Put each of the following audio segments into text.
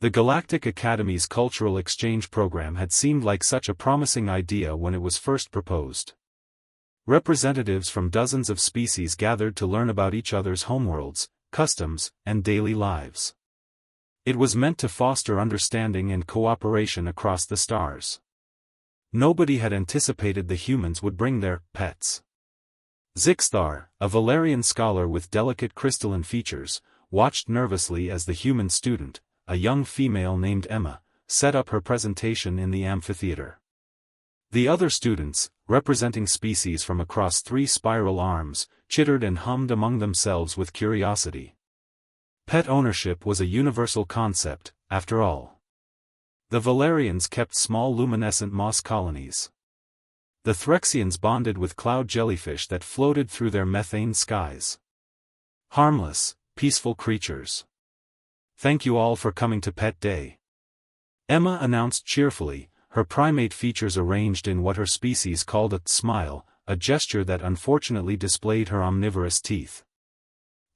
The Galactic Academy's cultural exchange program had seemed like such a promising idea when it was first proposed. Representatives from dozens of species gathered to learn about each other's homeworlds, customs, and daily lives. It was meant to foster understanding and cooperation across the stars. Nobody had anticipated the humans would bring their pets. Zixthar, a Valerian scholar with delicate crystalline features, watched nervously as the human student, a young female named Emma, set up her presentation in the amphitheater. The other students, representing species from across 3 spiral arms, chittered and hummed among themselves with curiosity. Pet ownership was a universal concept, after all. The Valerians kept small luminescent moss colonies. The Threxians bonded with cloud jellyfish that floated through their methane skies. Harmless, peaceful creatures. Thank you all for coming to Pet Day. Emma announced cheerfully, her primate features arranged in what her species called a smile, a gesture that unfortunately displayed her omnivorous teeth.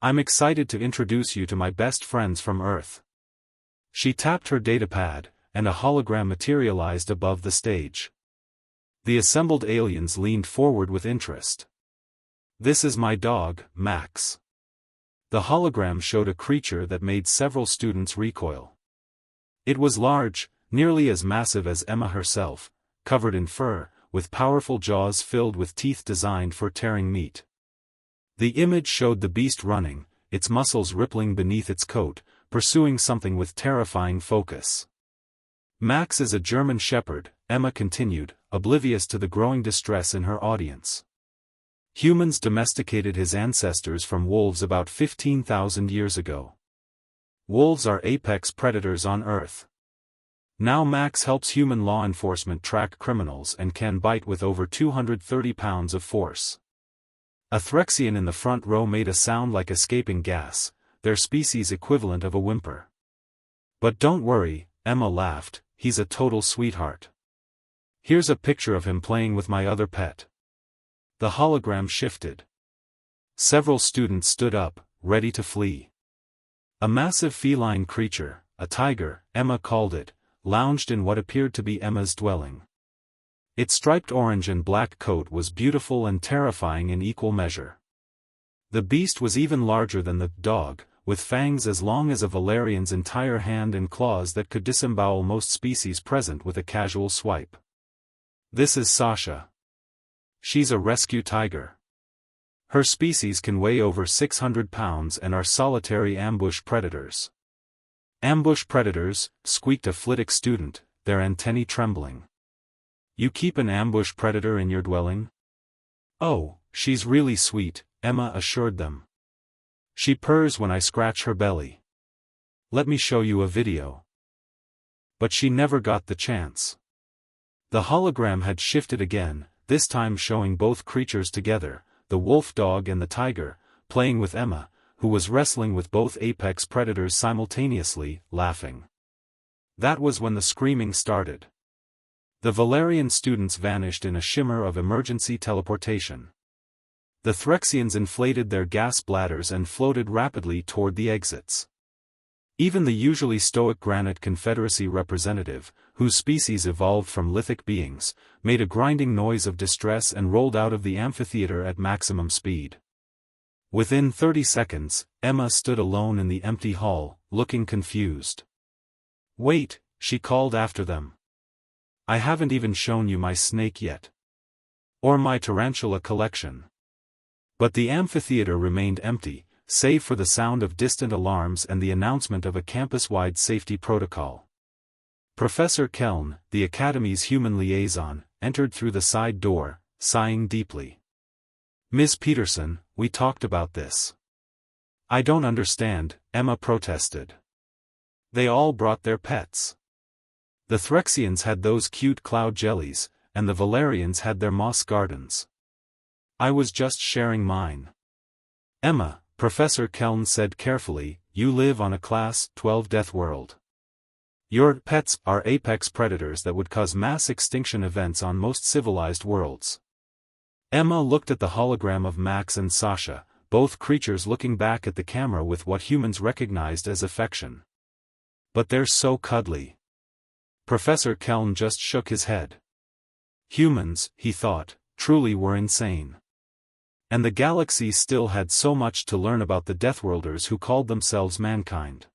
I'm excited to introduce you to my best friends from Earth. She tapped her datapad, and a hologram materialized above the stage. The assembled aliens leaned forward with interest. This is my dog, Max. The hologram showed a creature that made several students recoil. It was large, nearly as massive as Emma herself, covered in fur, with powerful jaws filled with teeth designed for tearing meat. The image showed the beast running, its muscles rippling beneath its coat, pursuing something with terrifying focus. Max is a German shepherd, Emma continued, oblivious to the growing distress in her audience. Humans domesticated his ancestors from wolves about 15,000 years ago. Wolves are apex predators on Earth. Now Max helps human law enforcement track criminals and can bite with over 230 pounds of force. A Threxian in the front row made a sound like escaping gas, their species equivalent of a whimper. But don't worry, Emma laughed, he's a total sweetheart. Here's a picture of him playing with my other pet. The hologram shifted. Several students stood up, ready to flee. A massive feline creature, a tiger, Emma called it, lounged in what appeared to be Emma's dwelling. Its striped orange and black coat was beautiful and terrifying in equal measure. The beast was even larger than the dog, with fangs as long as a Valerian's entire hand and claws that could disembowel most species present with a casual swipe. This is Sasha. She's a rescue tiger. Her species can weigh over 600 pounds and are solitary ambush predators. Ambush predators, squeaked a Flitwick student, their antennae trembling. You keep an ambush predator in your dwelling? Oh, she's really sweet, Emma assured them. She purrs when I scratch her belly. Let me show you a video. But she never got the chance. The hologram had shifted again, this time showing both creatures together, the wolf dog and the tiger, playing with Emma, who was wrestling with both apex predators simultaneously, laughing. That was when the screaming started. The Valerian students vanished in a shimmer of emergency teleportation. The Threxians inflated their gas bladders and floated rapidly toward the exits. Even the usually stoic Granite Confederacy representative, whose species evolved from lithic beings, made a grinding noise of distress and rolled out of the amphitheater at maximum speed. Within 30 seconds, Emma stood alone in the empty hall, looking confused. Wait, she called after them. I haven't even shown you my snake yet. Or my tarantula collection. But the amphitheater remained empty, save for the sound of distant alarms and the announcement of a campus-wide safety protocol. Professor Keln, the Academy's human liaison, entered through the side door, sighing deeply. Ms. Peterson, we talked about this. I don't understand, Emma protested. They all brought their pets. The Threxians had those cute cloud jellies, and the Valerians had their moss gardens. I was just sharing mine. Emma, Professor Keln said carefully, you live on a Class 12 death world. Your pets are apex predators that would cause mass extinction events on most civilized worlds. Emma looked at the hologram of Max and Sasha, both creatures looking back at the camera with what humans recognized as affection. But they're so cuddly. Professor Kelm just shook his head. Humans, he thought, truly were insane. And the galaxy still had so much to learn about the Deathworlders who called themselves mankind.